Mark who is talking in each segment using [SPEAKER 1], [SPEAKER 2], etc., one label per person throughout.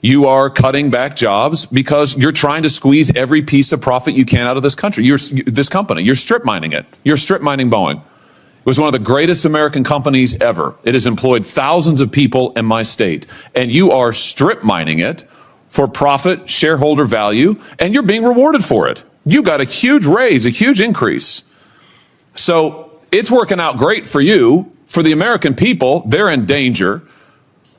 [SPEAKER 1] You are cutting back jobs because you're trying to squeeze every piece of profit you can out of this country. This company. You're strip mining it. You're strip mining Boeing. It was one of the greatest American companies ever. It has employed thousands of people in my state. And you are strip mining it for profit, shareholder value, and you're being rewarded for it. You got a huge raise, a huge increase. So it's working out great for you. For the American people, they're in danger.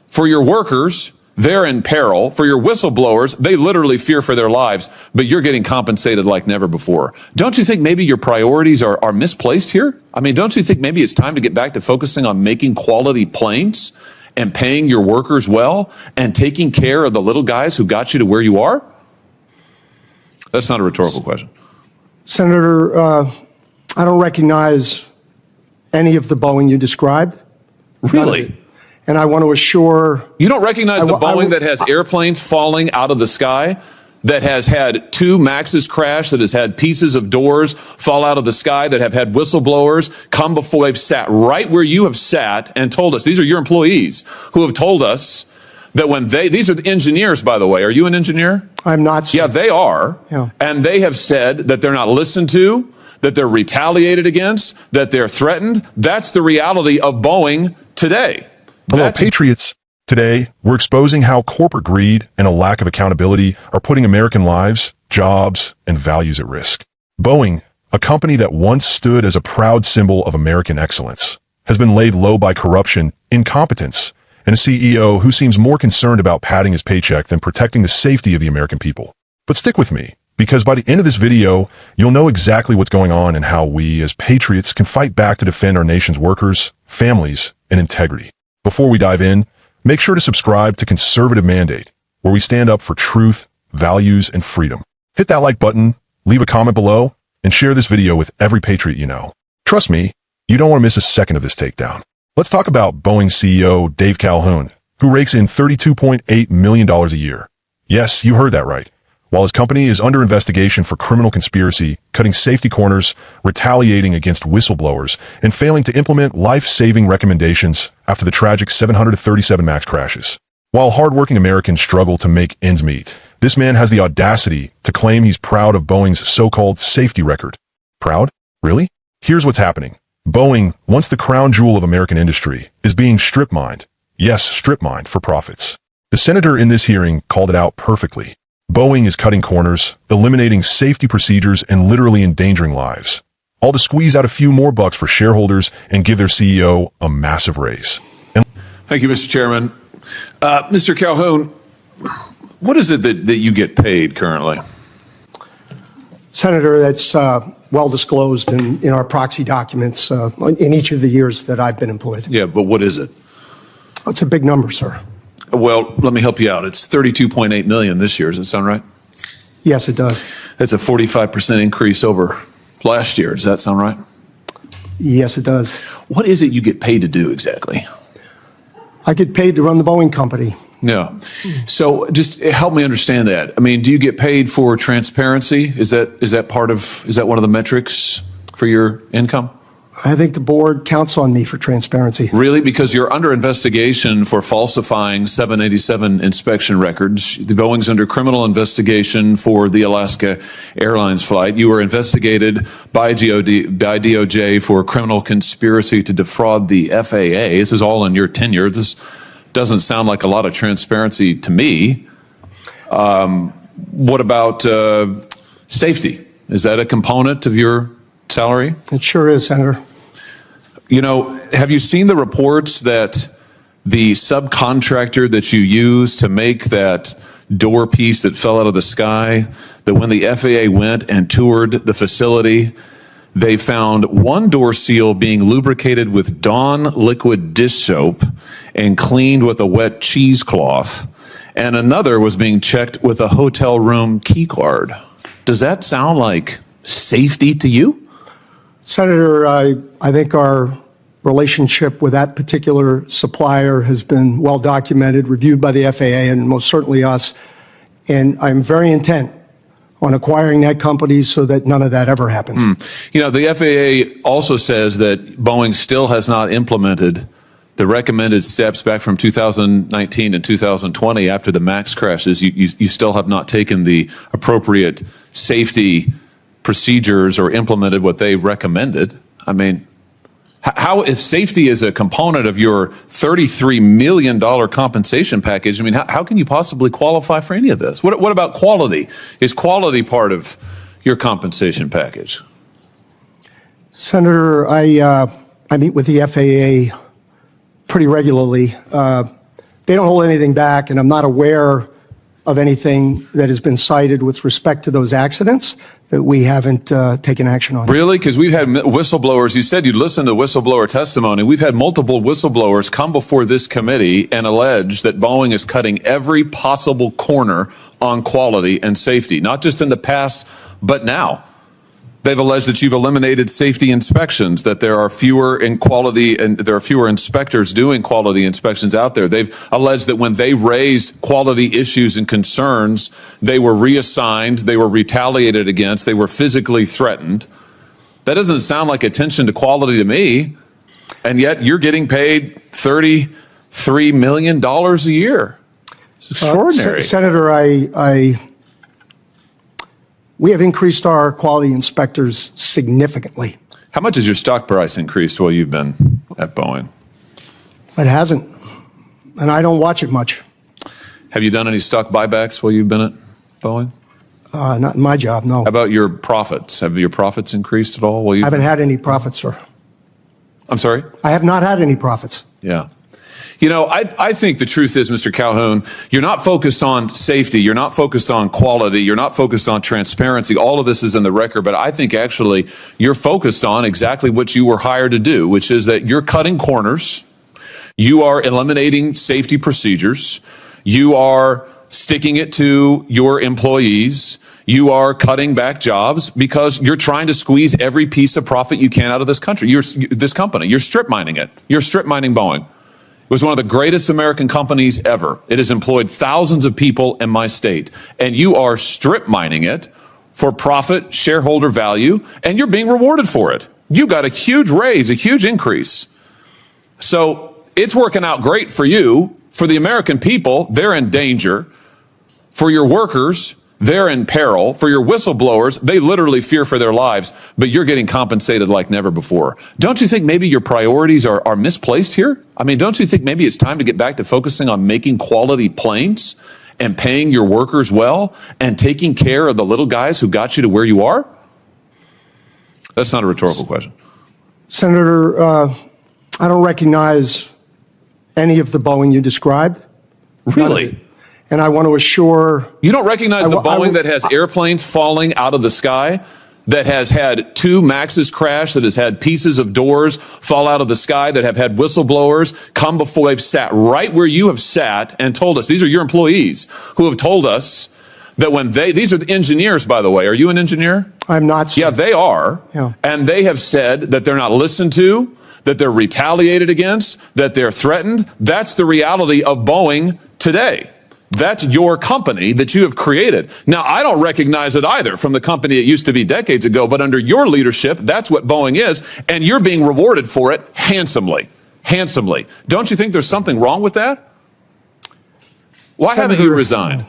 [SPEAKER 1] For your workers, they're in peril. For your whistleblowers, they literally fear for their lives, but you're getting compensated like never before. Don't you think maybe your priorities are misplaced here? I mean, don't you think maybe it's time to get back to focusing on making quality planes and paying your workers well and taking care of the little guys who got you to where you are? That's not a rhetorical question.
[SPEAKER 2] Senator, I don't recognize any of the Boeing you described.
[SPEAKER 1] Really?
[SPEAKER 2] And I want to assure...
[SPEAKER 1] You don't recognize the Boeing that has airplanes falling out of the sky, that has had 2 Maxes crash, that has had pieces of doors fall out of the sky, that have had whistleblowers come before they've sat right where you have sat and told us, these are your employees who have told us that when these are the engineers, by the way. Are you an engineer?
[SPEAKER 2] I'm not, sir.
[SPEAKER 1] Yeah, they are. Yeah. And they have said that they're not listened to, that they're retaliated against, that they're threatened. That's the reality of Boeing today.
[SPEAKER 3] Hello, Patriots. Today, we're exposing how corporate greed and a lack of accountability are putting American lives, jobs, and values at risk. Boeing, a company that once stood as a proud symbol of American excellence, has been laid low by corruption, incompetence, and a CEO who seems more concerned about padding his paycheck than protecting the safety of the American people. But stick with me, because by the end of this video, you'll know exactly what's going on and how we, as Patriots, can fight back to defend our nation's workers, families, and integrity. Before we dive in, make sure to subscribe to Conservative Mandate, where we stand up for truth, values, and freedom. Hit that like button, leave a comment below, and share this video with every patriot you know. Trust me, you don't want to miss a second of this takedown. Let's talk about Boeing CEO Dave Calhoun, who rakes in $32.8 million a year. Yes, you heard that right. While his company is under investigation for criminal conspiracy, cutting safety corners, retaliating against whistleblowers, and failing to implement life-saving recommendations after the tragic 737 MAX crashes. While hardworking Americans struggle to make ends meet, this man has the audacity to claim he's proud of Boeing's so-called safety record. Proud? Really? Here's what's happening. Boeing, once the crown jewel of American industry, is being strip-mined. Yes, strip-mined for profits. The senator in this hearing called it out perfectly. Boeing is cutting corners, eliminating safety procedures, and literally endangering lives, all to squeeze out a few more bucks for shareholders and give their CEO a massive raise.
[SPEAKER 1] Thank you, Mr. Chairman. Mr. Calhoun, what is it that you get paid currently?
[SPEAKER 2] Senator, that's well disclosed in our proxy documents in each of the years that I've been employed.
[SPEAKER 1] Yeah, but what is it?
[SPEAKER 2] It's a big number, sir.
[SPEAKER 1] Well, let me help you out. It's $32.8 million this year. Does that sound right?
[SPEAKER 2] Yes, it does.
[SPEAKER 1] That's a 45% increase over last year. Does that sound right?
[SPEAKER 2] Yes, it does.
[SPEAKER 1] What is it you get paid to do exactly?
[SPEAKER 2] I get paid to run the Boeing company.
[SPEAKER 1] Yeah. So just help me understand that. I mean, do you get paid for transparency? Is that one of the metrics for your income?
[SPEAKER 2] I think the board counts on me for transparency.
[SPEAKER 1] Really? Because you're under investigation for falsifying 787 inspection records. The Boeing's under criminal investigation for the Alaska Airlines flight. You were investigated by DOJ for criminal conspiracy to defraud the FAA. This is all in your tenure. This doesn't sound like a lot of transparency to me. What about safety? Is that a component of your salary?
[SPEAKER 2] It sure is, Senator.
[SPEAKER 1] You know, have you seen the reports that the subcontractor that you used to make that door piece that fell out of the sky, that when the FAA went and toured the facility, they found one door seal being lubricated with Dawn liquid dish soap and cleaned with a wet cheesecloth, and another was being checked with a hotel room key card? Does that sound like safety to you?
[SPEAKER 2] Senator, I think our relationship with that particular supplier has been well documented, reviewed by the FAA, and most certainly us. And I'm very intent on acquiring that company so that none of that ever happens.
[SPEAKER 1] You know, the FAA also says that Boeing still has not implemented the recommended steps back from 2019 and 2020 after the MAX crashes, you still have not taken the appropriate safety procedures or implemented what they recommended. I mean, how, if safety is a component of your $33 million compensation package, I mean, how can you possibly qualify for any of this? What about quality? Is quality part of your compensation package?
[SPEAKER 2] Senator, I meet with the FAA pretty regularly. They don't hold anything back, and I'm not aware of anything that has been cited with respect to those accidents that we haven't taken action on.
[SPEAKER 1] Really? Because we've had whistleblowers. You said you'd listen to whistleblower testimony. We've had multiple whistleblowers come before this committee and allege that Boeing is cutting every possible corner on quality and safety, not just in the past, but now. They've alleged that you've eliminated safety inspections, that there are fewer in quality and there are fewer inspectors doing quality inspections out there. They've alleged that when they raised quality issues and concerns, they were reassigned, they were retaliated against, they were physically threatened. That doesn't sound like attention to quality to me. And yet you're getting paid $33 million a year. It's extraordinary.
[SPEAKER 2] Senator, we have increased our quality inspectors significantly.
[SPEAKER 1] How much has your stock price increased while you've been at Boeing?
[SPEAKER 2] It hasn't, and I don't watch it much.
[SPEAKER 1] Have you done any stock buybacks while you've been at Boeing?
[SPEAKER 2] Not in my job, no.
[SPEAKER 1] How about your profits? Have your profits increased at all while
[SPEAKER 2] I
[SPEAKER 1] you?
[SPEAKER 2] haven't had any profits, sir.
[SPEAKER 1] I'm sorry?
[SPEAKER 2] I have not had any profits.
[SPEAKER 1] Yeah. You know, I think the truth is, Mr. Calhoun, you're not focused on safety. You're not focused on quality. You're not focused on transparency. All of this is in the record, but I think actually you're focused on exactly what you were hired to do, which is that you're cutting corners. You are eliminating safety procedures. You are sticking it to your employees. You are cutting back jobs because you're trying to squeeze every piece of profit you can out of this country. This company. You're strip mining it. You're strip mining Boeing. It was one of the greatest American companies ever. It has employed thousands of people in my state, and you are strip mining it for profit, shareholder value, and you're being rewarded for it. You got a huge raise, a huge increase. So it's working out great for you. For the American people, they're in danger. For your workers, they're in peril. For your whistleblowers, they literally fear for their lives, but you're getting compensated like never before. Don't you think maybe your priorities are misplaced here? I mean, don't you think maybe it's time to get back to focusing on making quality planes and paying your workers well and taking care of the little guys who got you to where you are? That's not a rhetorical question.
[SPEAKER 2] Senator, I don't recognize any of the Boeing you described.
[SPEAKER 1] Really?
[SPEAKER 2] And I want to assure...
[SPEAKER 1] You don't recognize the Boeing that has airplanes falling out of the sky, that has had 2 Maxes crash, that has had pieces of doors fall out of the sky, that have had whistleblowers come before they've sat right where you have sat and told us, these are your employees who have told us that when these are the engineers, by the way. Are you an engineer?
[SPEAKER 2] I'm not, sir.
[SPEAKER 1] Yeah, they are.
[SPEAKER 2] Yeah.
[SPEAKER 1] And they have said that they're not listened to, that they're retaliated against, that they're threatened. That's the reality of Boeing today. That's your company that you have created. Now, I don't recognize it either from the company it used to be decades ago, but under your leadership, that's what Boeing is, and you're being rewarded for it handsomely. Handsomely. Don't you think there's something wrong with that? Why haven't you resigned?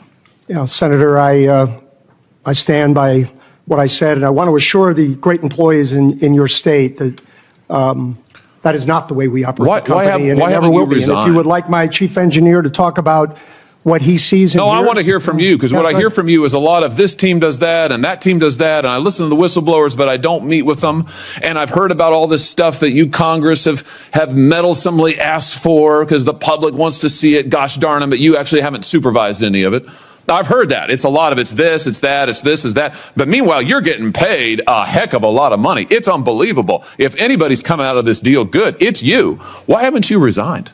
[SPEAKER 2] Yeah, Senator, I stand by what I said, and I want to assure the great employees in your state that that is not the way we operate the company, and it never will be. And if you would like my chief engineer to talk about what he sees and
[SPEAKER 1] hears. No, I want to hear from you, because what I hear from you is a lot of this team does that and that team does that, and I listen to the whistleblowers, but I don't meet with them. And I've heard about all this stuff that you Congress have meddlesomely asked for because the public wants to see it, gosh darn them, but you actually haven't supervised any of it. I've heard that. It's a lot of it's this, it's that, it's this, it's that. But meanwhile, you're getting paid a heck of a lot of money. It's unbelievable. If anybody's coming out of this deal good, it's you. Why haven't you resigned?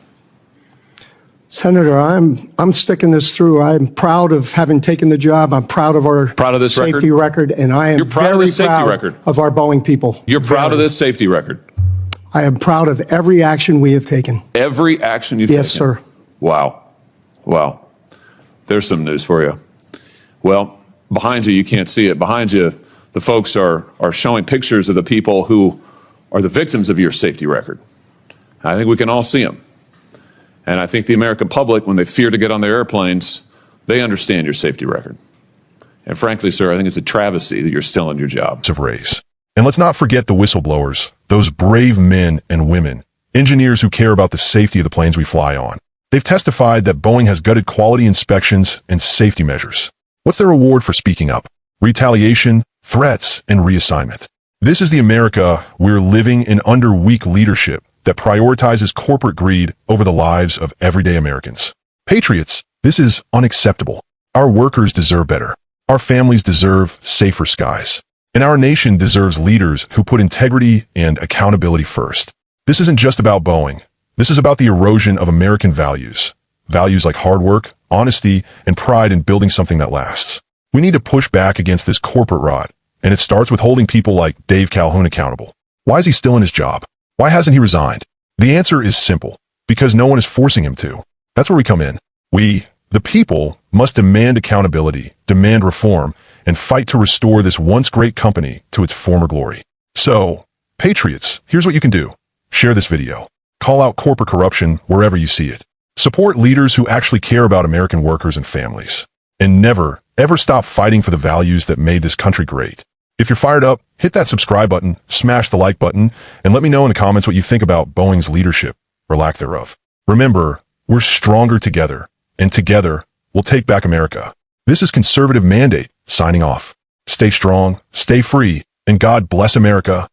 [SPEAKER 2] Senator, I'm sticking this through. I'm proud of having taken the job. I'm proud of our safety record, and I am very proud of our Boeing people.
[SPEAKER 1] You're proud of this safety record?
[SPEAKER 2] I am proud of every action we have taken.
[SPEAKER 1] Every action you've taken?
[SPEAKER 2] Yes, sir.
[SPEAKER 1] Wow. Wow. There's some news for you. Well, behind you, you can't see it. Behind you, the folks are showing pictures of the people who are the victims of your safety record. I think we can all see them. And I think the American public, when they fear to get on their airplanes, they understand your safety record. And frankly, sir, I think it's a travesty that you're still in your job.
[SPEAKER 3] Of race. And let's not forget the whistleblowers, those brave men and women, engineers who care about the safety of the planes we fly on. They've testified that Boeing has gutted quality inspections and safety measures. What's their reward for speaking up? Retaliation, threats, and reassignment. This is the America we're living in under weak leadership that prioritizes corporate greed over the lives of everyday Americans. Patriots, this is unacceptable. Our workers deserve better. Our families deserve safer skies. And our nation deserves leaders who put integrity and accountability first. This isn't just about Boeing. This is about the erosion of American values. Values like hard work, honesty, and pride in building something that lasts. We need to push back against this corporate rot, and it starts with holding people like Dave Calhoun accountable. Why is he still in his job? Why hasn't he resigned? The answer is simple. Because no one is forcing him to. That's where we come in. We, the people, must demand accountability, demand reform, and fight to restore this once great company to its former glory. So, patriots, here's what you can do. Share this video. Call out corporate corruption wherever you see it. Support leaders who actually care about American workers and families. And never, ever stop fighting for the values that made this country great. If you're fired up, hit that subscribe button, smash the like button, and let me know in the comments what you think about Boeing's leadership, or lack thereof. Remember, we're stronger together, and together, we'll take back America. This is Conservative Mandate, signing off. Stay strong, stay free, and God bless America.